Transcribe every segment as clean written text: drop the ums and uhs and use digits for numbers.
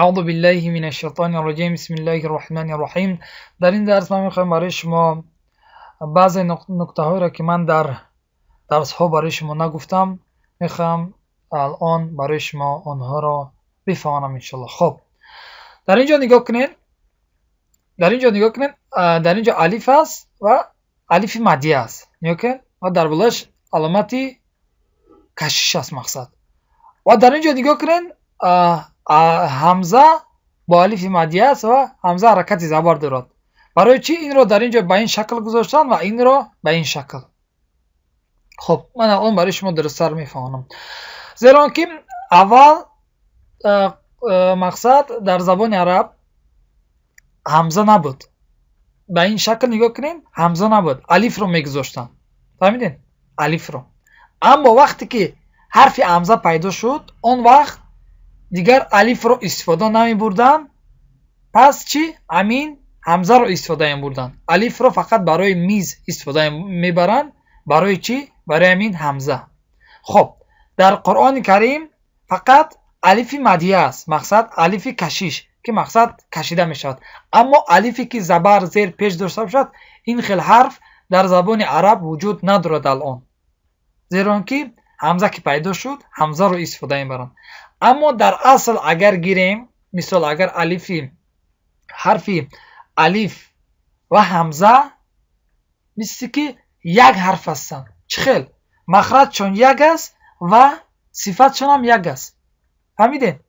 اعوذ بالله من الشیطان الرجیم بسم الله الرحمن الرحیم. در این درس من میخوایم برای شما بعضی نکته هایی را که من در درس ها برای شما نگفتم میخوام الان برای شما آنها را بفهمانم انشالله. خب در اینجا نگاه کنید، در اینجا الف است و الف مدی است، نگاه کنید، و در بلش علامتی کشش است مقصد. و در اینجا نگاه کنید همزه با الف مدی است و همزه حرکت زبر دارد. برای چی این رو در اینجا به این شکل گذاشتن و این رو به این شکل؟ خب من الان برای شما درست‌تر میفهمم. زیرا که اول مقصد در زبان عرب همزه نبود. به این شکل نگاه کنین، همزه نبود، الف رو میگذاشتن. فهمیدین؟ الف رو. اما وقتی که حرف همزه پیدا شد، اون وقت دیگر الف رو استفاده نمی بردن. پس چی؟ امین همزه رو استفاده می بردن. الف رو فقط برای میز استفاده می برن. برای چی؟ برای امین همزه. خب در قرآن کریم فقط الف مدیه است، مقصد الف کشیش که مقصد کشیده می شود. اما الفی که زبر زیر پیش داشته باشد، این خیل حرف در زبان عرب وجود ندارد الان، زیرا که همزه که پیدا شد همزه رو استفاده می برن. اما در اصل اگر گیریم، مثال اگر حرفی الف و همزه مثل که یک حرف هستند، چخیل مخرجشون یک است و صفتشون هم یک است. فهمیدین؟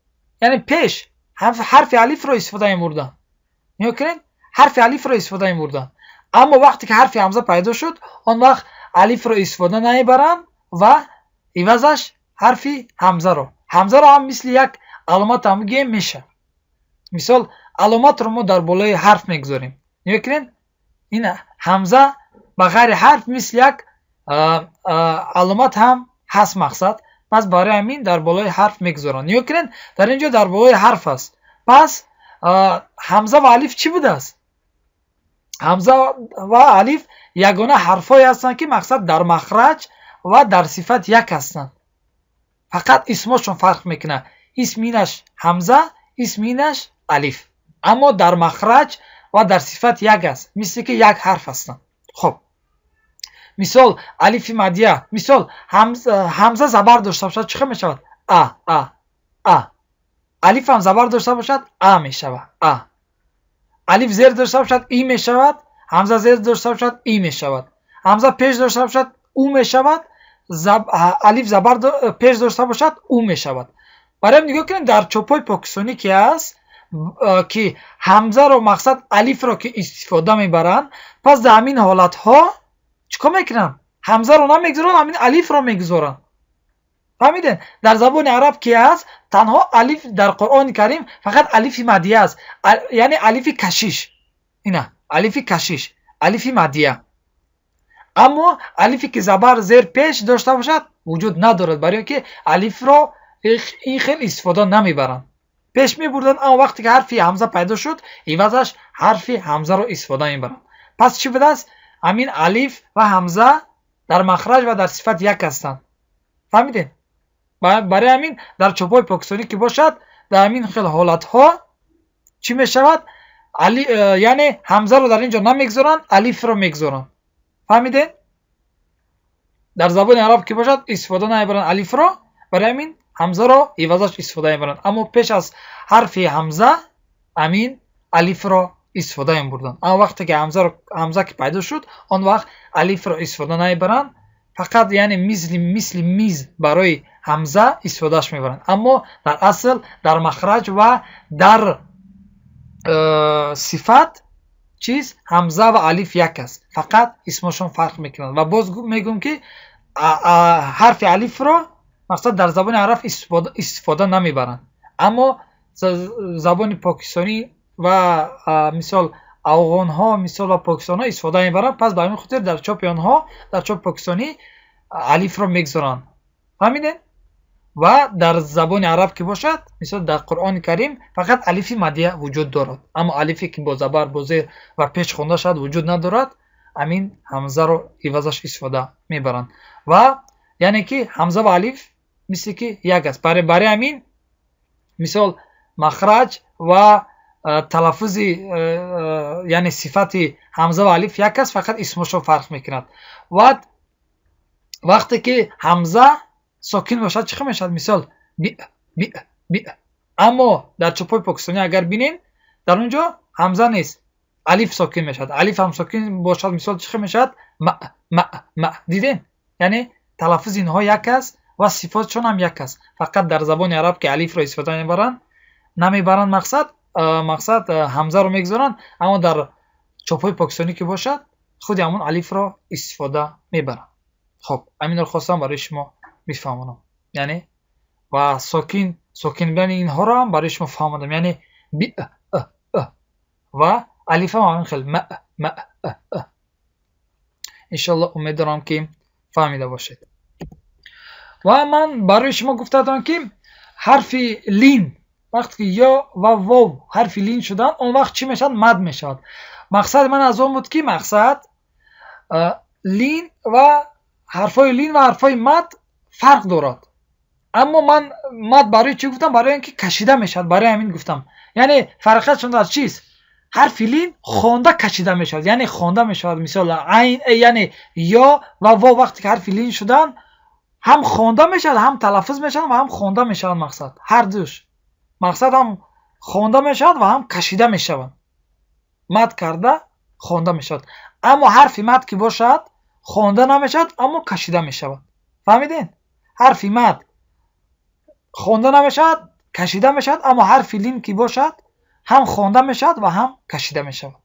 یعنی پیش حرف الف رو استفاده می‌بردن، نگاه کنین، حرف الف رو استفاده می‌بردن. اما وقتی که حرف همزه پیدا شد، اون وقت الف رو استفاده نمی‌برن و عوضش حرف همزه رو هم مثل یک علامت هم میگیم میشه. مثال علامت رو ما در بالای حرف میگذاریم، نگاه کنین، این همزه بغیر حرف مثل یک علامت هم هست مقصد. پس برای همین در بالای حرف میگذارن. نگاه کنین در اینجا در بالای حرف است. پس همزه و الف چی بوده است؟ همزه و الف یگانه حرفایی هستند که مقصد در مخرج و در صفت یک هستند، فقط اسمشون فرق میکنه. اسم اینش همزه، اسم اینش الف، اما در مخرج و در صفت یک است، مثل که یک حرف هستن. خب مثال الف مدیه، مثال همزه زبر داشته باشد چه میشود؟ ا. الف هم زبر داشته باشد ا میشود. الف زیر داشته باشد ای میشود. همزه زیر داشته باشد ای میشود. همزه پیش داشته باشد او میشود. الف زبر پیش داشته باشد او میشود. برای نگاه کنید در چوپای پاکستانی که است که همزه رو مقصد الف رو که استفاده میبرن، پس در همین حالت ها چیکار میکنن؟ همزه رو نمیگذارن، همین الف رو میگذارن. فهمیدین؟ در زبان عرب که است تنها الف در قرآن کریم فقط الف مدیه است، یعنی الف کشیش. اینه الف کشیش، الف مدیه. اما الفی که زبر زیر پیش داشته باشد وجود ندارد، برای اینکه الف رو این خیلی استفاده نمیبرن، پیش میبردن. اما وقتی که حرف همزه پیدا شد عوضش حرف همزه رو استفاده میبرن. پس چی بوده است؟ همین الف و همزه در مخرج و در صفت یک هستند. فهمیدین؟ برای همین در چوپای پاکستانی که باشد در همین خیلی حالت ها چی میشود؟ یعنی همزه رو در اینجا نمیگذارن، الف رو میگذارن. فهمیدین؟ در زبان عرب که باشد استفاده نمیبرن الف رو، برای همین همزه رو عوضش استفاده میبرن. اما پیش از حرف همزه امین الف رو استفاده میبردن. اما وقتی که همزه که پیدا شد اون وقت الف رو استفاده نمیبرن، فقط یعنی مثل میز برای همزه استفادهش میبرن. اما در اصل در مخرج و در صفت چیز همزه و الف یک است، فقط اسمشون فرق میکنن. و باز میگم که حرف الف رو مقصد در زبان عرب استفاده نمیبرن، اما زبان پاکستانی و مثال افغان ها مثال پاکستان ها استفاده میبرن. پس به همین خاطر در چاپ آنها در چاپ پاکستانی الف رو میگذارن. فهمیدین؟ و در زبان عرب که باشد مثلا در قرآن کریم فقط الف مدیه وجود دارد، اما الفی که با زبر با زیر و پیش خونده شد وجود ندارد، همین همزه رو عوضش استفاده میبرن. و یعنی که همزه و الف مثل که یک است. برای همین مثال مخرج و تلفظی یعنی صفت حمزه و الف یک است، فقط اسمشو فرق میکند. و وقتی که حمزه ساکن باشد چی میشد؟ مثال بی بی بی. اما در چوپای پاکستانی اگر بینین در اونجا حمزه نیست، الف ساکن میشد. الف هم ساکن باشد مثال چی میشد؟ م. دیدین؟ یعنی تلفظ اینها یک است و صفاتشون هم یک است. فقط در زبان عرب که الف را استفاده نمیبرند مقصد حمزه رو میگذارن، اما در چوپای پاکستانی که باشد خود همون الف را استفاده میبرن. خب همین رو خواستم برای شما میفهمونم، یعنی و ساکن بودن اینها رو هم برای شما فهموندم، یعنی بی و الف هم همین خیلی م. انشالله امید دارم که فهمیده باشید. و من برای شما گفته بودم که حرف لین وقتی که یا و واو حرف لین شدن اون وقت چی میشد؟ مد میشد. مقصد من از اون بود که مقصد لین و حرفای لین و حرفای مد فرق دارد. اما من مد برای چی گفتم؟ برای اینکه کشیده میشد، برای همین گفتم. یعنی فرقشون در چیست؟ حرف لین خوانده کشیده میشد، یعنی خوانده میشد. مثال عین، یعنی یا و واو وقتی که حرف لین شدن هم خوانده میشد، هم تلفظ میشد و هم خوانده میشد. مقصد هر دوش، مقصد هم خوانده میشد و هم کشیده میشود. مد کرده خوانده میشد. اما حرف مد که باشد خوانده نمیشد اما کشیده میشود. فهمیدین؟ حرف مد خوانده نمیشد کشیده میشد، اما حرف لین که باشد هم خوانده میشد و هم کشیده میشود.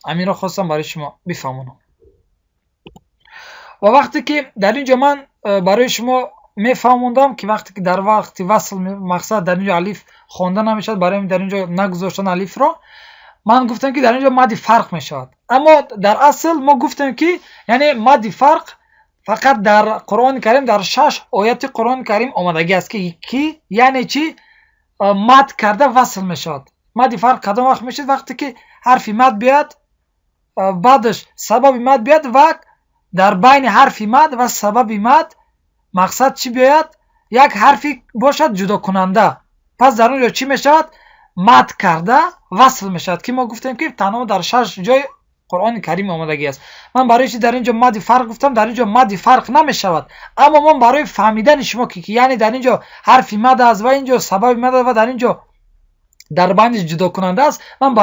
همین را خواستم برای شما بفهمونم. و وقتی که در اینجا من برای شما میفهموندم که وقتی که در وقت وصل مقصد در اینجا الف خوانده نمیشد، برای در اینجا نگذاشتن الف را، من گفتم که در اینجا مد فرق میشود. اما در اصل ما گفتیم که یعنی مد فرق فقط در قرآن کریم در 6 آیت قرآن کریم آمدگی است که یعنی چی؟ مد کرده وصل میشود. مد فرق کدام وقت میشد؟ وقتی که حرف مد بیاد بعدش سبب مد بیاد و در بین حرف مد و سبب مد مقصد چی بیاد؟ یک حرفی باشد جدا کننده، پس در اونجا چی میشود؟ مد کرده وصل میشود که ما گفتیم که تنها در 6 جای قرآن کریم آمدگی است. من برای چی در اینجا مد فرق گفتم؟ در اینجا مد فرق نمیشود، اما من برای فهمیدن شما که یعنی در اینجا حرف مد است و اینجا سبب مد و در اینجا در بینش جدا کننده است، من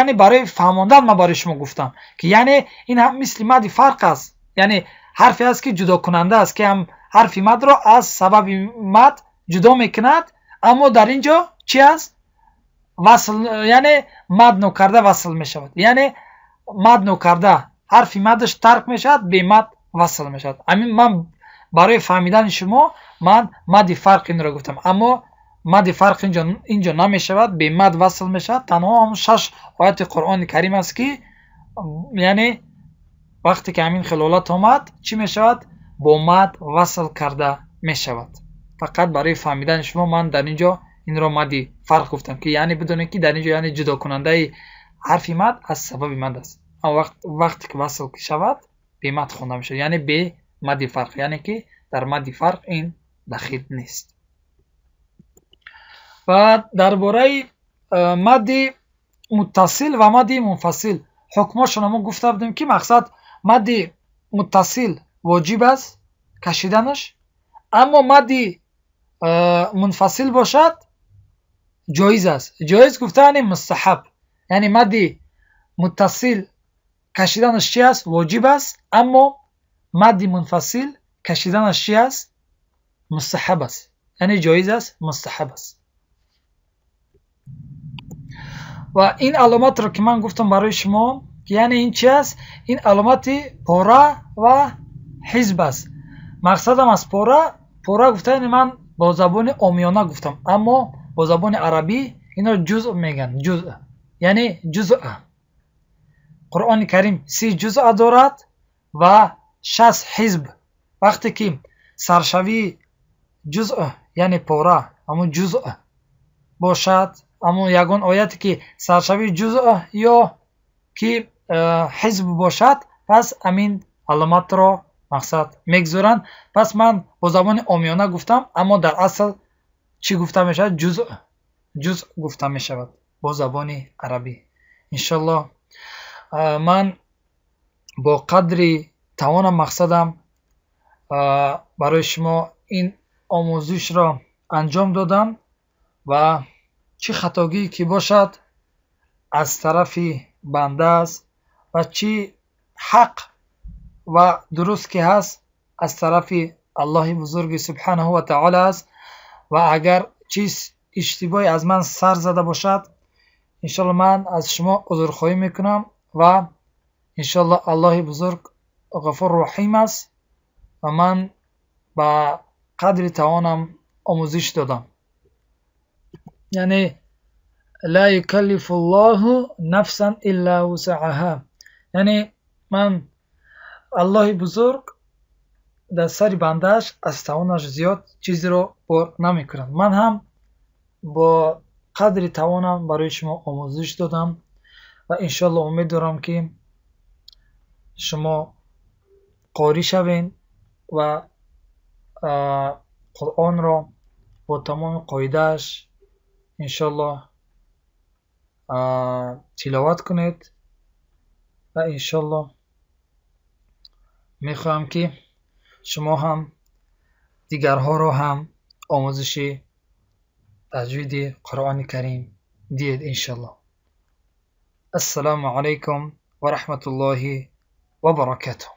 برای فهماندن من برای شما گفتم که یعنی این هم مثل مد فرق است، یعنی حرفی است که جدا کننده است که هم حرف مد را از سبب مد جدا میکند، اما در اینجا چی است؟ وصل، یعنی مد نکرده وصل میشود، یعنی مد نکرده حرف مدش ترک میشد، به مد وصل میشد. همین من برای فهمیدن شما من مد فرق این را گفتم، اما مد فرق اینجا نمیشود، به مد وصل میشد. تنها هم 6 آیت قرآن کریم است که یعنی وقتی که همین خلالات آمد چی میشود؟ با مد وصل کرده میشود. فقط برای فهمیدن شما من در اینجا این را مد فرق گفتم که یعنی بدونید که در اینجا یعنی جدا کننده حرف مد از سبب مد است. اما وقتی که وصل شود به مد خوانده میشه، یعنی به مد فرق، یعنی که در مد فرق این دخیل نیست. و درباره مد متصل و مد منفصل حکمشون ما گفته بودیم که مقصد مد متصل واجب است کشیدنش، اما مد منفصل باشد جایز است. جایز گفتن مستحب، یعنی مد متصل کشیدنش چی است؟ واجب است، اما مد منفصل کشیدنش چی است؟ مستحب است، یعنی جایز است، مستحب است. و این علامات رو که من گفتم برای شما که یعنی این چی است؟ این علامات پاره و حزب است. مقصدم از پاره گفتن من با زبان عامیانه گفتم، اما با زبان عربی اینا جزء میگن. جزء یعنی جزء. قرآن کریم 30 جزء دارد و 60 حزب. وقتی که سرشوی جزء یعنی پاره اما جزء باشد، اما یگان آیتی که سرشوی جزء یا که حزب باشد، پس امین علامت را مقصد میگذارن. پس من با زبان عامیانه گفتم، اما در اصل چی گفته می شود؟ جزء گفته می شود با زبان عربی. انشالله من با قدری توانم مقصدم برای شما این آموزش را انجام دادم و چی خطاگی که باشد از طرف بنده است و چی حق و درست که هست از طرف الله بزرگ سبحانه و تعالی است و اگر چیز اشتباهی از من سر زده باشد انشالله من از شما عذرخواهی میکنم و انشالله الله بزرگ غفور رحیم است و من با قدر توانم آموزش دادم. یعنی لا یکلف الله نفسا الا وسعها، یعنی من الله بزرگ در سر بندهش از توانش زیاد چیزی رو بار نمی کنم. من هم با قدر توانم برای شما آموزش دادم و انشالله امید دارم که شما قاری شوین و قرآن را با تمام قاعدهش انشالله تلاوت کنید و انشالله میخواهم که شما هم دیگرها را هم آموزش تجوید قرآن کریم دید انشالله. السلام علیکم و رحمت الله و برکاته.